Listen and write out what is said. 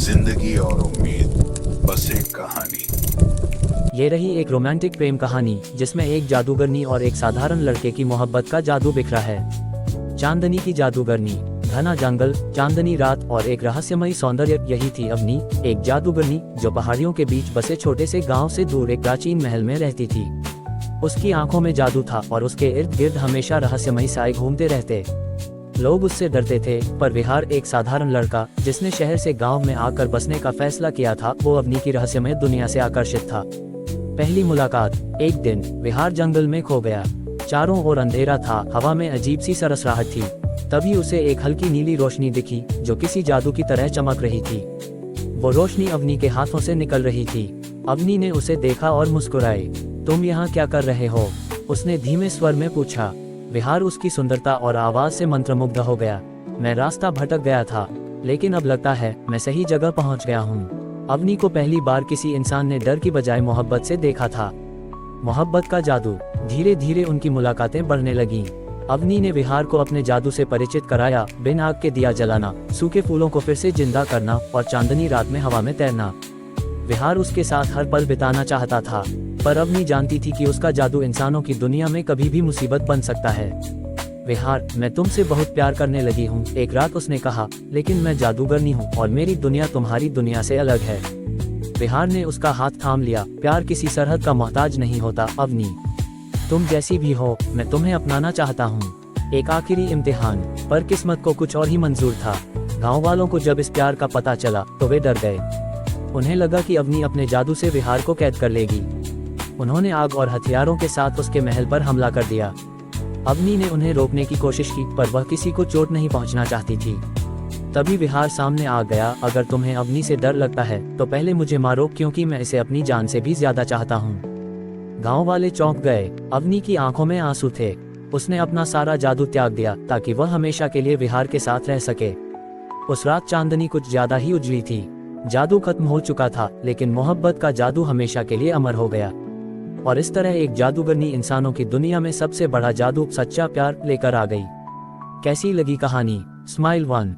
जिंदगी और उम्मीद, बस एक कहानी। ये रही एक रोमांटिक प्रेम कहानी जिसमें एक जादूगरनी और एक साधारण लड़के की मोहब्बत का जादू बिखरा है। चांदनी की जादूगरनी। घना जंगल, चांदनी रात और एक रहस्यमयी सौंदर्य, यही थी अवनी, एक जादूगरनी जो पहाड़ियों के बीच बसे छोटे से गांव से दूर एक प्राचीन महल में रहती थी। उसकी आंखों में जादू था और उसके इर्द गिर्द हमेशा रहस्यमयी साए घूमते रहते। लोग उससे डरते थे, पर विहार, एक साधारण लड़का जिसने शहर से गांव में आकर बसने का फैसला किया था, वो अवनी की रहस्यमय दुनिया से आकर्षित था। पहली मुलाकात। एक दिन विहार जंगल में खो गया। चारों ओर अंधेरा था, हवा में अजीब सी सरसराहट थी। तभी उसे एक हल्की नीली रोशनी दिखी जो किसी जादू की तरह चमक रही थी। वो रोशनी अवनी के हाथों से निकल रही थी। अवनी ने उसे देखा और मुस्कुराए। तुम यहाँ क्या कर रहे हो? उसने धीमे स्वर में पूछा। विहार उसकी सुंदरता और आवाज से मंत्रमुग्ध हो गया। मैं रास्ता भटक गया था, लेकिन अब लगता है मैं सही जगह पहुंच गया हूं। अवनी को पहली बार किसी इंसान ने डर की बजाय मोहब्बत से देखा था। मोहब्बत का जादू। धीरे धीरे उनकी मुलाकातें बढ़ने लगीं। अवनी ने विहार को अपने जादू से परिचित कराया, बिन आग के दिया जलाना, सूखे फूलों को फिर से जिंदा करना और चांदनी रात में हवा में तैरना। विहार उसके साथ हर पल बिताना चाहता था, पर अवनी जानती थी कि उसका जादू इंसानों की दुनिया में कभी भी मुसीबत बन सकता है। विहार, मैं तुमसे बहुत प्यार करने लगी हूँ, एक रात उसने कहा, लेकिन मैं जादूगरनी हूँ और मेरी दुनिया तुम्हारी दुनिया से अलग है। विहार ने उसका हाथ थाम लिया। प्यार किसी सरहद का मोहताज नहीं होता अवनी। तुम जैसी भी हो, मैं तुम्हें अपनाना चाहता हूँ। एक आखिरी इम्तिहान। पर किस्मत को कुछ और ही मंजूर था। गाँव वालों को जब इस प्यार का पता चला तो वे डर गए। उन्हें लगा कि अवनी अपने जादू से विहार को कैद कर लेगी। उन्होंने आग और हथियारों के साथ उसके महल पर हमला कर दिया। अवनी ने उन्हें रोकने की कोशिश की, पर वह किसी को चोट नहीं पहुंचना चाहती थी। तभी विहार सामने आ गया। अगर तुम्हें अवनी से डर लगता है तो पहले मुझे मारो, क्योंकि मैं इसे अपनी जान से भी ज्यादा चाहता हूँ। गांव वाले चौंक गए। अवनी की आंखों में आंसू थे। उसने अपना सारा जादू त्याग दिया ताकि वह हमेशा के लिए विहार के साथ रह सके। उस रात चांदनी कुछ ज्यादा ही उजली थी। जादू खत्म हो चुका था, लेकिन मोहब्बत का जादू हमेशा के लिए अमर हो गया। और इस तरह एक जादूगरनी इंसानों की दुनिया में सबसे बड़ा जादू, सच्चा प्यार, लेकर आ गई। कैसी लगी कहानी? स्माइल 1।